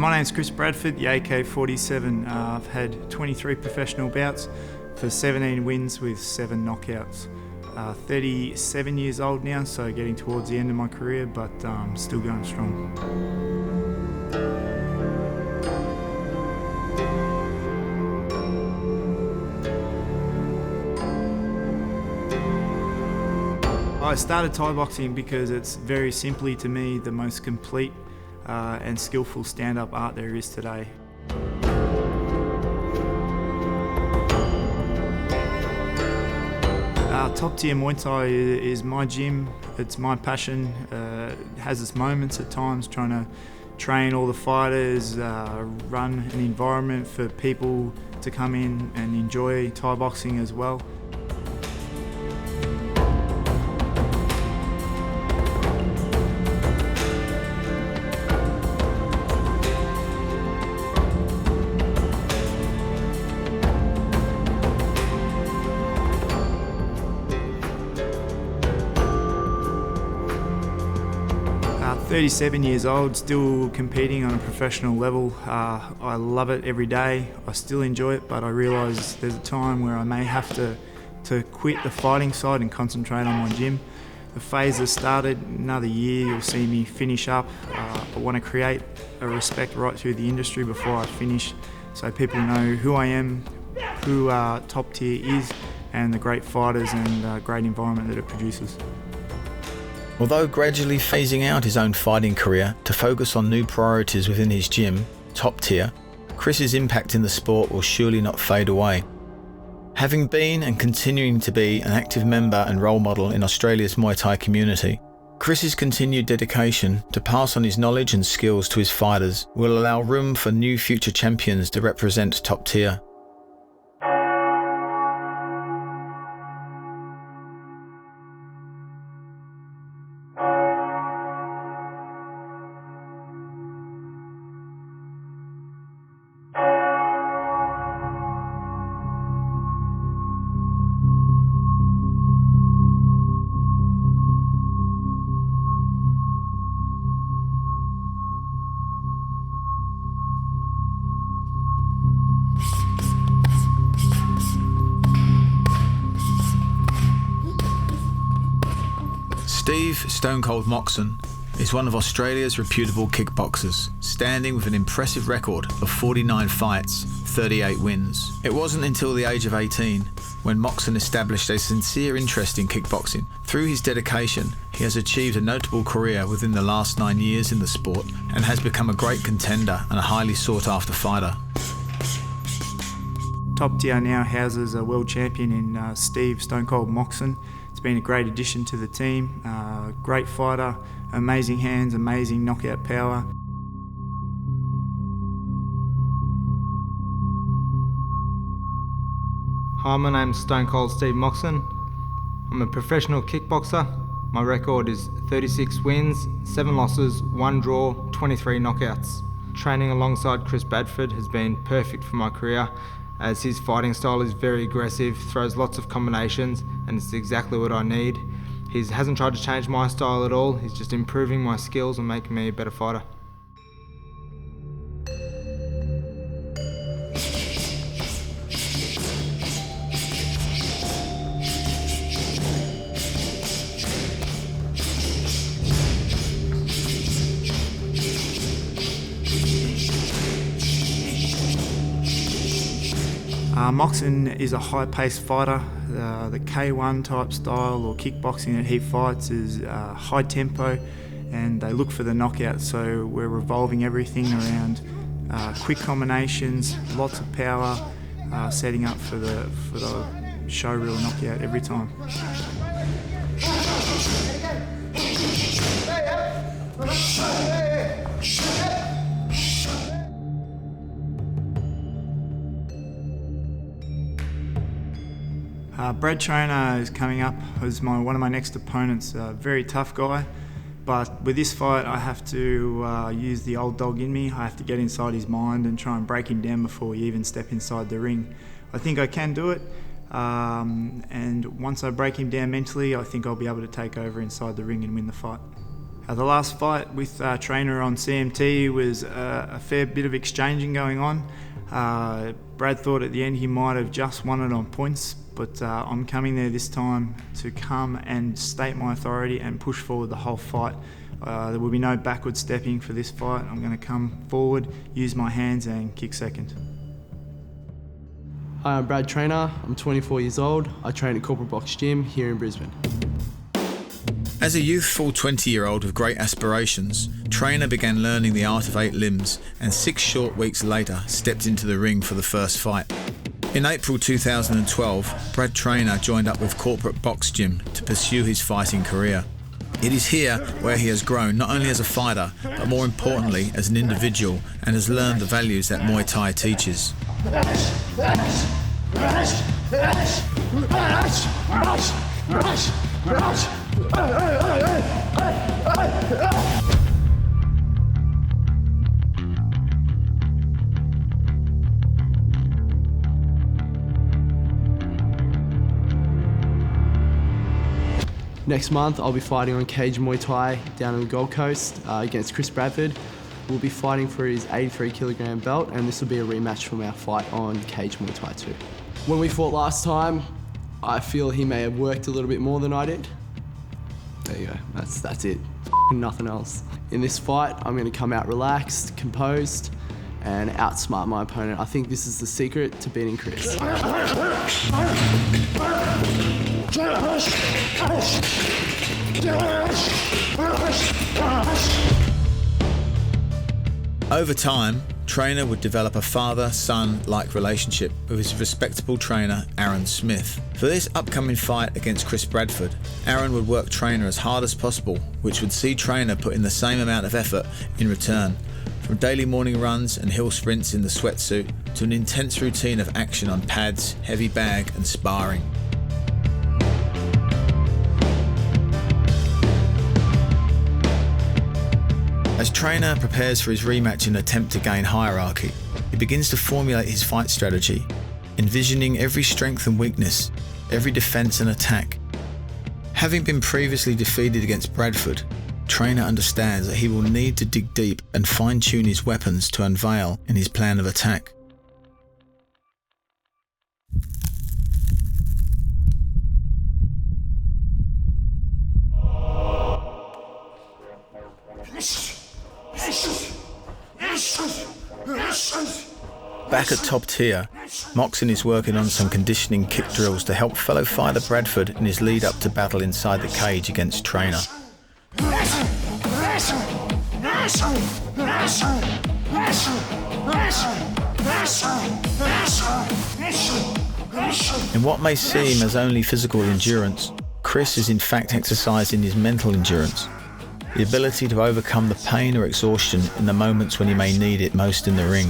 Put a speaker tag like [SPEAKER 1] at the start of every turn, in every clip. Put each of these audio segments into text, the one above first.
[SPEAKER 1] My name's Chris Bradford, the AK-47. I've had 23 professional bouts for 17 wins with 7 knockouts. 37 years old now, so getting towards the end of my career, but still going strong. I started Thai boxing because it's very simply to me the most complete and skillful stand-up art there is today. Top tier Muay Thai is my gym, it's my passion. It has its moments at times trying to train all the fighters, run an environment for people to come in and enjoy Thai boxing as well. 37 years old, still competing on a professional level. I love it every day. I still enjoy it, but I realise there's a time where I may have to quit the fighting side and concentrate on my gym. The phase has started. Another year you'll see me finish up. I want to create a respect right through the industry before I finish, so people know who I am, who top tier is, and the great fighters and great environment that it produces.
[SPEAKER 2] Although gradually phasing out his own fighting career to focus on new priorities within his gym, Top Tier, Chris's impact in the sport will surely not fade away. Having been and continuing to be an active member and role model in Australia's Muay Thai community, Chris's continued dedication to pass on his knowledge and skills to his fighters will allow room for new future champions to represent Top Tier. Steve Stone Cold Mongkon is one of Australia's reputable kickboxers, standing with an impressive record of 49 fights, 38 wins. It wasn't until the age of 18 when Mongkon established a sincere interest in kickboxing. Through his dedication, he has achieved a notable career within the last 9 years in the sport and has become a great contender and a highly sought-after fighter.
[SPEAKER 1] Top Tier now houses a world champion in Steve Stone Cold Mongkon. It's been a great addition to the team, great fighter, amazing hands, amazing knockout power.
[SPEAKER 3] Hi, my name's Stone Cold Steve Mongkon. I'm a professional kickboxer. My record is 36 wins, 7 losses, 1 draw, 23 knockouts. Training alongside Chris Bradford has been perfect for my career, as his fighting style is very aggressive, throws lots of combinations, and it's exactly what I need. He hasn't tried to change my style at all, he's just improving my skills and making me a better fighter.
[SPEAKER 1] Mongkon is a high-paced fighter. The K1 type style or kickboxing that he fights is high tempo, and they look for the knockout. So we're revolving everything around quick combinations, lots of power, setting up for the showreel knockout every time. Brad Trainer is coming up as one of my next opponents. Very tough guy, but with this fight I have to use the old dog in me. I have to get inside his mind and try and break him down before we even step inside the ring. I think I can do it, and once I break him down mentally, I think I'll be able to take over inside the ring and win the fight. The last fight with trainer on CMT was a fair bit of exchanging going on. Brad thought at the end he might have just won it on points, but I'm coming there this time to come and state my authority and push forward the whole fight. There will be no backward stepping for this fight. I'm going to come forward, use my hands and kick second.
[SPEAKER 4] Hi, I'm Brad Trainer. I'm 24 years old. I train at Corporate Box Gym here in Brisbane.
[SPEAKER 2] As a youthful 20-year-old with great aspirations, Trainer began learning the art of 8 limbs and 6 short weeks later stepped into the ring for the first fight. In April 2012, Brad Trainer joined up with Corporate Box Gym to pursue his fighting career. It is here where he has grown not only as a fighter, but more importantly as an individual, and has learned the values that Muay Thai teaches.
[SPEAKER 4] Next month, I'll be fighting on Cage Muay Thai down on the Gold Coast against Chris Bradford. We'll be fighting for his 83 kilogram belt, and this will be a rematch from our fight on Cage Muay Thai 2. When we fought last time, I feel he may have worked a little bit more than I did. There you go, that's it, nothing else. In this fight, I'm gonna come out relaxed, composed, and outsmart my opponent. I think this is the secret to beating Chris.
[SPEAKER 2] Over time, Trainer would develop a father-son-like relationship with his respectable trainer, Aaron Smith. For this upcoming fight against Chris Bradford, Aaron would work Trainer as hard as possible, which would see Trainer put in the same amount of effort in return. From daily morning runs and hill sprints in the sweatsuit to an intense routine of action on pads, heavy bag and sparring. As Trainer prepares for his rematch in an attempt to gain hierarchy, he begins to formulate his fight strategy, envisioning every strength and weakness, every defence and attack. Having been previously defeated against Bradford, Trainer understands that he will need to dig deep and fine-tune his weapons to unveil in his plan of attack. Back at top tier, Mongkon is working on some conditioning kick drills to help fellow fighter Bradford in his lead up to battle inside the cage against Trainer. In what may seem as only physical endurance, Chris is in fact exercising his mental endurance, the ability to overcome the pain or exhaustion in the moments when he may need it most in the ring.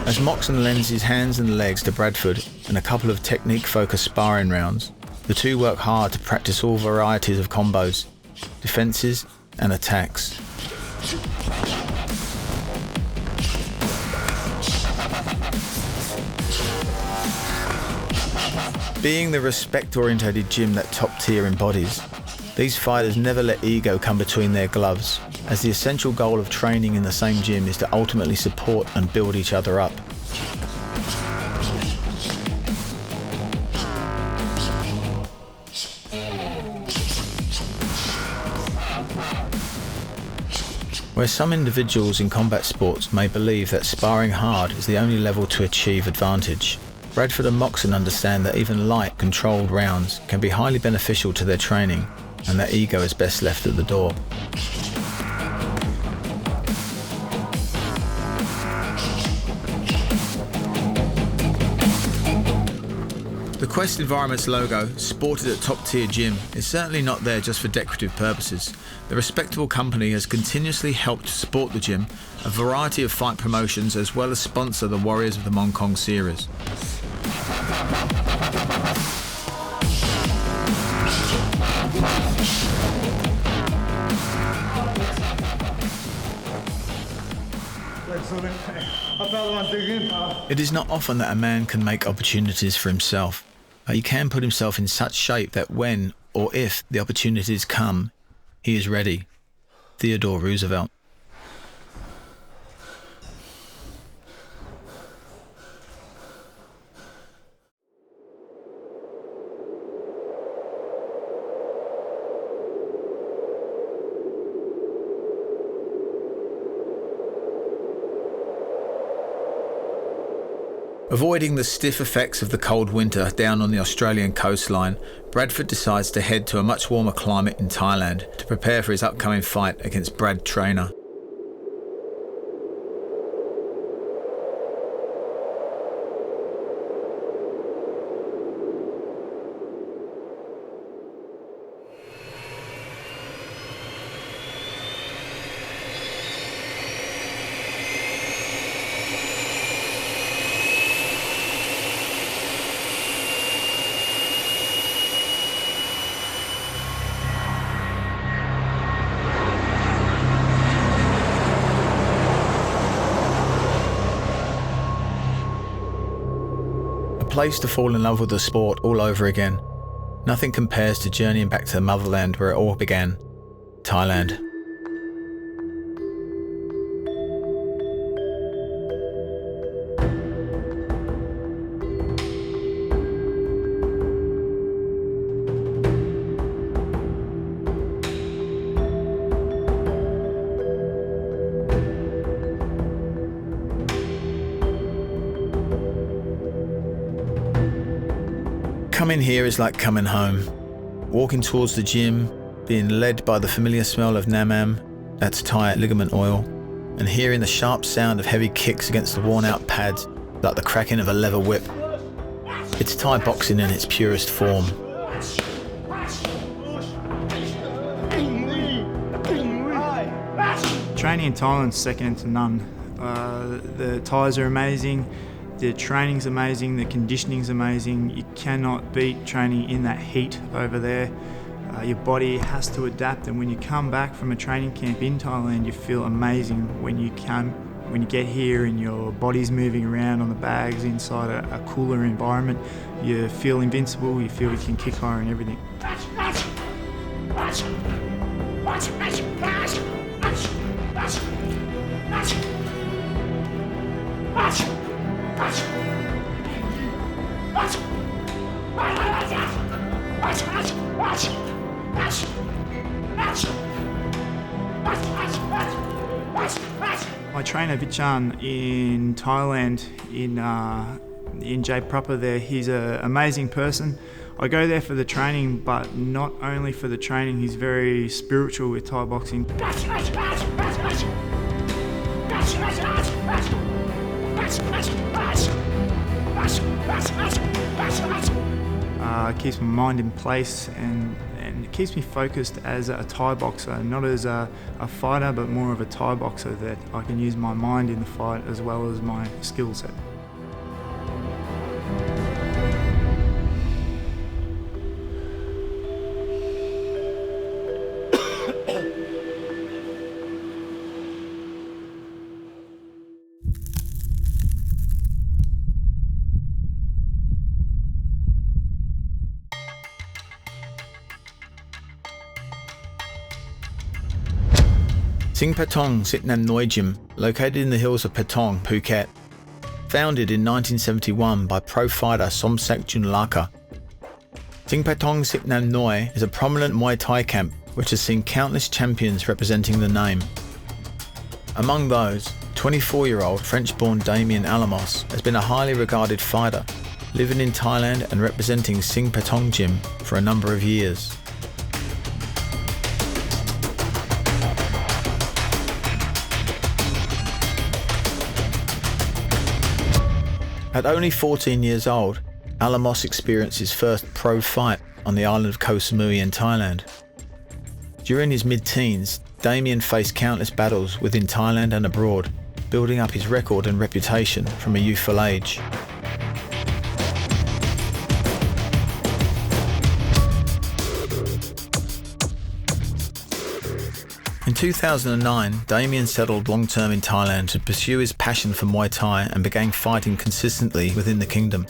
[SPEAKER 2] As Mongkon lends his hands and legs to Bradford in a couple of technique-focused sparring rounds, the two work hard to practice all varieties of combos, defences and attacks. Being the respect-orientated gym that top tier embodies, these fighters never let ego come between their gloves, as the essential goal of training in the same gym is to ultimately support and build each other up. Where some individuals in combat sports may believe that sparring hard is the only level to achieve advantage, Bradford and Mongkon understand that even light, controlled rounds can be highly beneficial to their training, and that ego is best left at the door. The Quest Environments logo, sported at top tier gym, is certainly not there just for decorative purposes. The respectable company has continuously helped support the gym, a variety of fight promotions, as well as sponsor the Warriors of the Mongkon series. It is not often that a man can make opportunities for himself, but he can put himself in such shape that when or if the opportunities come, he is ready. Theodore Roosevelt. Avoiding the stiff effects of the cold winter down on the Australian coastline, Bradford decides to head to a much warmer climate in Thailand to prepare for his upcoming fight against Brad Traynor. A place to fall in love with the sport all over again. Nothing compares to journeying back to the motherland where it all began, Thailand. Coming here is like coming home. Walking towards the gym, being led by the familiar smell of Namam, that's Thai ligament oil, and hearing the sharp sound of heavy kicks against the worn-out pads like the cracking of a leather whip. It's Thai boxing in its purest form.
[SPEAKER 1] Training in Thailand's second to none. The Thais are amazing. The training's amazing, the conditioning's amazing. You cannot beat training in that heat over there. Your body has to adapt, and when you come back from a training camp in Thailand, you feel amazing when you get here and your body's moving around on the bags inside a cooler environment. You feel invincible, you feel you can kick higher and everything. My trainer Vichan in Thailand, in Jay Proper there, he's an amazing person. I go there for the training, but not only for the training, he's very spiritual with Thai boxing. Keeps my mind in place and it keeps me focused as a Thai boxer, not as a fighter, but more of a Thai boxer, that I can use my mind in the fight as well as my skill set.
[SPEAKER 2] Sing Patong Sit Nam Noi Gym, located in the hills of Patong, Phuket. Founded in 1971 by pro fighter Somsak Junlaka. Sing Patong Sit Nam Noi is a prominent Muay Thai camp which has seen countless champions representing the name. Among those, 24-year-old French-born Damien Alamos has been a highly regarded fighter, living in Thailand and representing Sing Patong Gym for a number of years. At only 14 years old, Alamos experienced his first pro fight on the island of Koh Samui in Thailand. During his mid-teens, Damien faced countless battles within Thailand and abroad, building up his record and reputation from a youthful age. In 2009, Damien settled long-term in Thailand to pursue his passion for Muay Thai and began fighting consistently within the kingdom.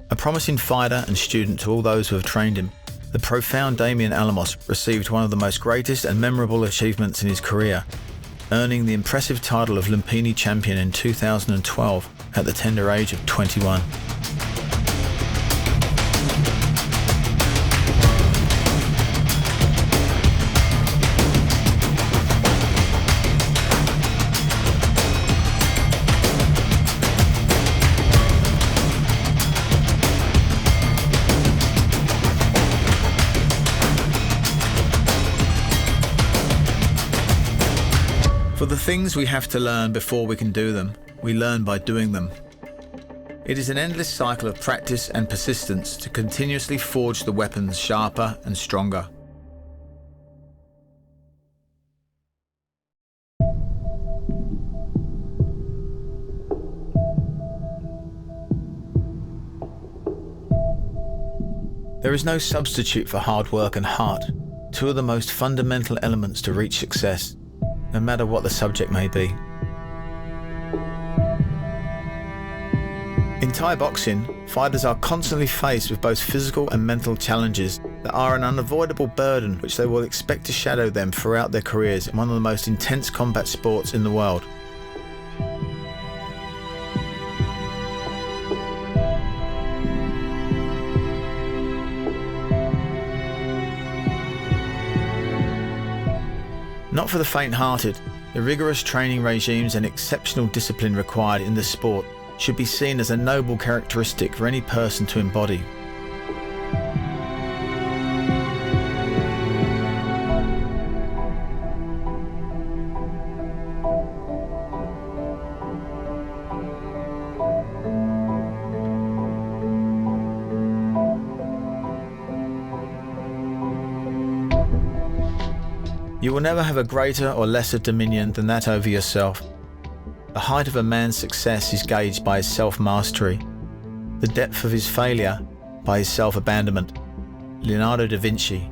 [SPEAKER 2] A promising fighter and student to all those who have trained him, the profound Damien Alamos received one of the most greatest and memorable achievements in his career, earning the impressive title of Lumpini champion in 2012 at the tender age of 21. For the things we have to learn before we can do them, we learn by doing them. It is an endless cycle of practice and persistence to continuously forge the weapons sharper and stronger. There is no substitute for hard work and heart, two of the most fundamental elements to reach success, no matter what the subject may be. In Thai boxing, fighters are constantly faced with both physical and mental challenges that are an unavoidable burden which they will expect to shadow them throughout their careers in one of the most intense combat sports in the world. Not for the faint-hearted, the rigorous training regimes and exceptional discipline required in this sport should be seen as a noble characteristic for any person to embody. You will never have a greater or lesser dominion than that over yourself. The height of a man's success is gauged by his self-mastery, the depth of his failure by his self-abandonment. Leonardo da Vinci.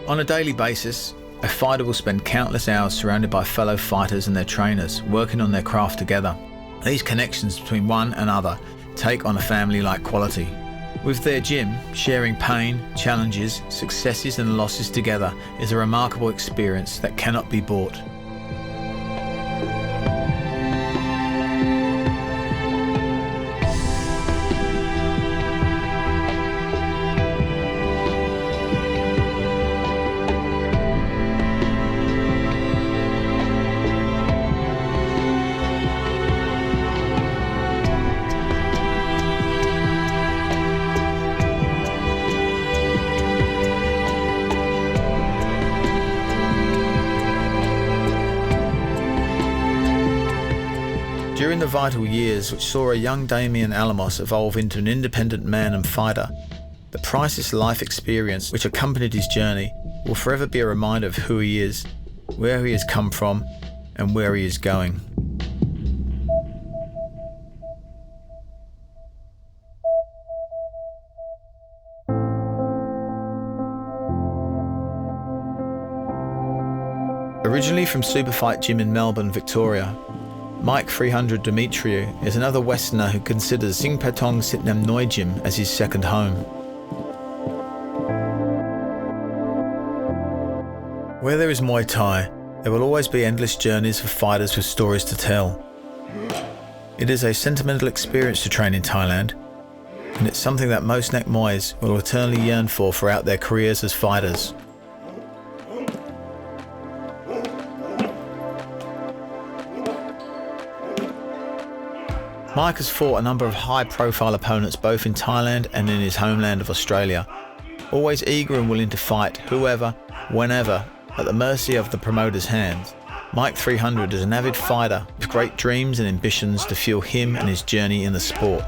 [SPEAKER 2] On a daily basis, a fighter will spend countless hours surrounded by fellow fighters and their trainers, working on their craft together. These connections between one and other take on a family-like quality. With their gym, sharing pain, challenges, successes and losses together is a remarkable experience that cannot be bought. During the vital years which saw a young Damien Alamos evolve into an independent man and fighter, the priceless life experience which accompanied his journey will forever be a reminder of who he is, where he has come from, and where he is going. Originally from Superfight Gym in Melbourne, Victoria, Mike 300 Dimitriou is another Westerner who considers Sing Patong Sitnam Noi Gym as his second home. Where there is Muay Thai, there will always be endless journeys for fighters with stories to tell. It is a sentimental experience to train in Thailand, and it's something that most Nek Muays will eternally yearn for throughout their careers as fighters. Mike has fought a number of high-profile opponents both in Thailand and in his homeland of Australia. always eager and willing to fight whoever, whenever, at the mercy of the promoter's hands. Mike 300 is an avid fighter with great dreams and ambitions to fuel him and his journey in the sport.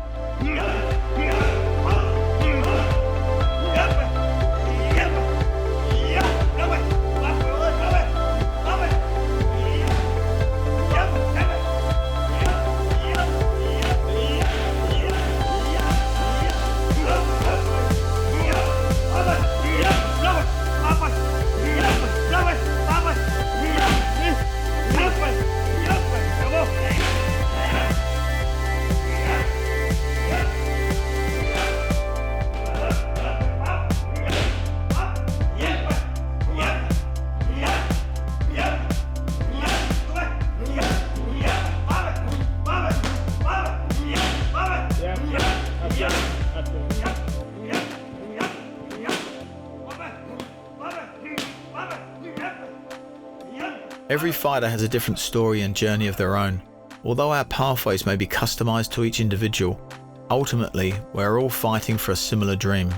[SPEAKER 2] Every fighter has a different story and journey of their own. Although our pathways may be customized to each individual, ultimately we're all fighting for a similar dream.